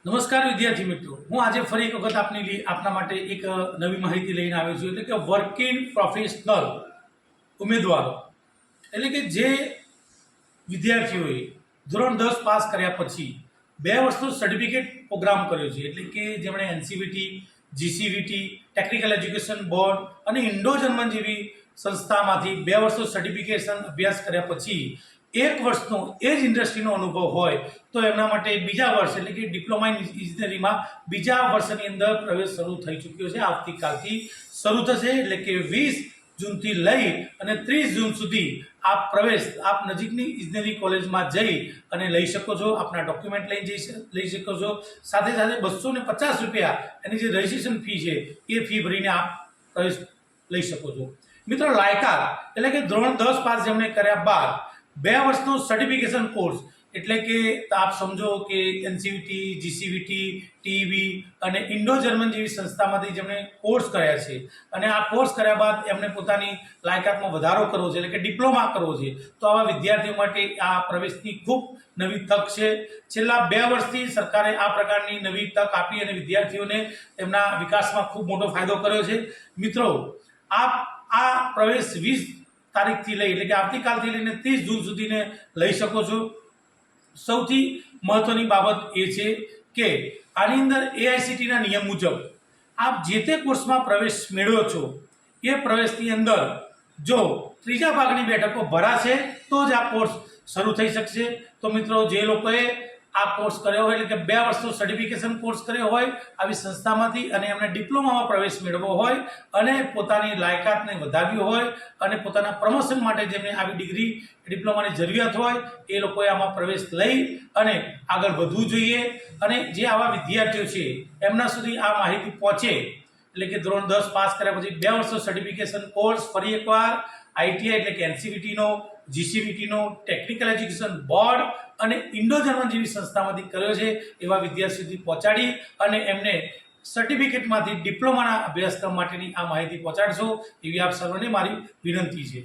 નમસ્કાર વિદ્યાર્થી મિત્રો, હું આજે ફરી એક વખત આપના માટે એક નવી માહિતી લઈને આવ્યો છું. એટલે કે વર્કિંગ પ્રોફેશનલ ઉમેદવારો, એટલે કે જે વિદ્યાર્થીઓએ ધોરણ 10 પાસ કર્યા પછી 2 વર્ષનો સર્ટિફિકેટ પ્રોગ્રામ કર્યો છે, એટલે કે જેમણે એનસીવીટી, જીસીવીટી, ટેકનિકલ એજ્યુકેશન બોર્ડ અને ઇન્ડો જર્મન જેવી સંસ્થામાંથી 2 વર્ષનો સર્ટિફિકેશન અભ્યાસ કર્યા પછી 1 વર્ષનો એ જ ઇન્ડસ્ટ્રીનો અનુભવ હોય તો એમના માટે બીજા વર્ષ એટલે કે ડિપ્લોમા ઇન ઇજનેરીમાં બીજા વર્ષની અંદર પ્રવેશ શરૂ થઈ ચૂક્યો છે. આવતીકાલથી શરૂ થશે, એટલે કે 20 જૂનથી લઈ અને 30 જૂન સુધી આપ નજીકની ઇજનેરી કોલેજમાં જઈ અને લઈ શકો છો. આપના ડોક્યુમેન્ટ લઈ શકો છો. સાથે સાથે 250 રૂપિયા એની જે રજિસ્ટ્રેશન ફી છે એ ફી ભરીને આપ પ્રવેશ લઈ શકો છો. મિત્રો, લાયકાત એટલે કે ધોરણ 10 પાસ જેમણે કર્યા બાદ 2 વર્ષનો સર્ટિફિકેશન કોર્સ, એટલે કે આપ સમજો કે એનસીવીટી, જીસીવીટી, ટીવી અને ઇન્ડો જર્મન જેવી સંસ્થામાંથી જેમણે કોર્સ કર્યા છે અને આ કોર્સ કર્યા બાદ એમણે પોતાની લાયકાતમાં વધારો કરવો છે, એટલે કે ડિપ્લોમા કરવો છે, તો આવા વિદ્યાર્થીઓ માટે આ પ્રવેશની ખૂબ નવી તક છે. છેલ્લા 2 વર્ષથી સરકારે આ પ્રકારની નવી તક આપી અને વિદ્યાર્થીઓને તેમના વિકાસમાં ખૂબ મોટો ફાયદો કર્યો છે. મિત્રો, આ પ્રવેશ 20 તારીખથી લઈ એટલે કે આવતીકાલથી લઈને 30 જૂન સુધીને લઈ શકો છો. સૌથી મહત્વની બાબત એ છે કે આની અંદર એઆઈસીટીના નિયમ મુજબ આપ જે તે કોર્સમાં પ્રવેશ મેળવ્યો છો એ પ્રવેશની અંદર જો 3જા ભાગની બેઠકો ભરાશે તો જ આ કોર્સ શરૂ થઈ શકશે. તો મિત્રો, જે લોકોએ આ કોર્સ કર્યો હોય એટલે કે 2 વર્ષનો સર્ટિફિકેશન કોર્સ કર્યો હોય આવી સંસ્થામાંથી અને એમને ડિપ્લોમામાં પ્રવેશ મેળવવો હોય અને પોતાની લાયકાતને વધારવી હોય અને પોતાના પ્રમોશન માટે જેમને આવી ડિગ્રી ડિપ્લોમાની જરૂરિયાત હોય એ લોકોએ આમાં પ્રવેશ લઈ અને આગળ વધવું જોઈએ. અને જે આવા વિદ્યાર્થીઓ છે એમના સુધી આ માહિતી પહોંચે, એટલે કે ધોરણ 10 પાસ કર્યા પછી 2 વર્ષનો સર્ટિફિકેશન કોર્સ ફરી એકવાર આઈટીઆઈ એટલે કે એનસીવીટીનો, જીસીવીટીનો, ટેકનિકલ એજ્યુકેશન બોર્ડ અને ઇન્ડો જર્મન જેવી સંસ્થામાંથી કર્યો છે એવા વિદ્યાર્થીઓ સુધી પહોંચાડી અને એમને સર્ટિફિકેટમાંથી ડિપ્લોમાના અભ્યાસક્રમ માટેની આ માહિતી પહોંચાડશો એવી આપ સર્વને મારી વિનંતી છે.